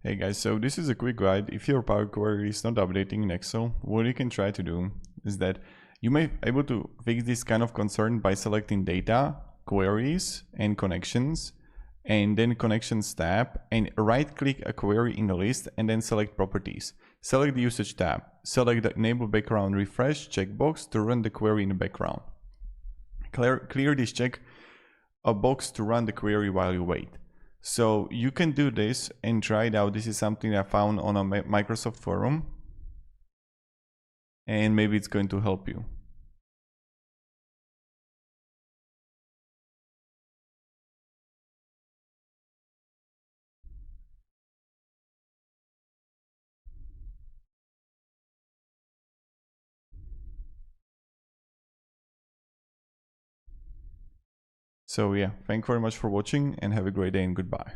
Hey guys, so this is a quick guide. If your Power Query is not updating in Excel, what you can try to do is that you may be able to fix this kind of concern by selecting Data, Queries, and Connections, and then Connections tab, and right-click a query in the list, and then select Properties. Select the Usage tab. Select the Enable Background Refresh checkbox to run the query in the background. Clear this check a box to run the query while you wait. So you can do this and try it out. This is something I found on a Microsoft forum, and maybe it's going to help you. So yeah, thank you very much for watching and have a great day and goodbye.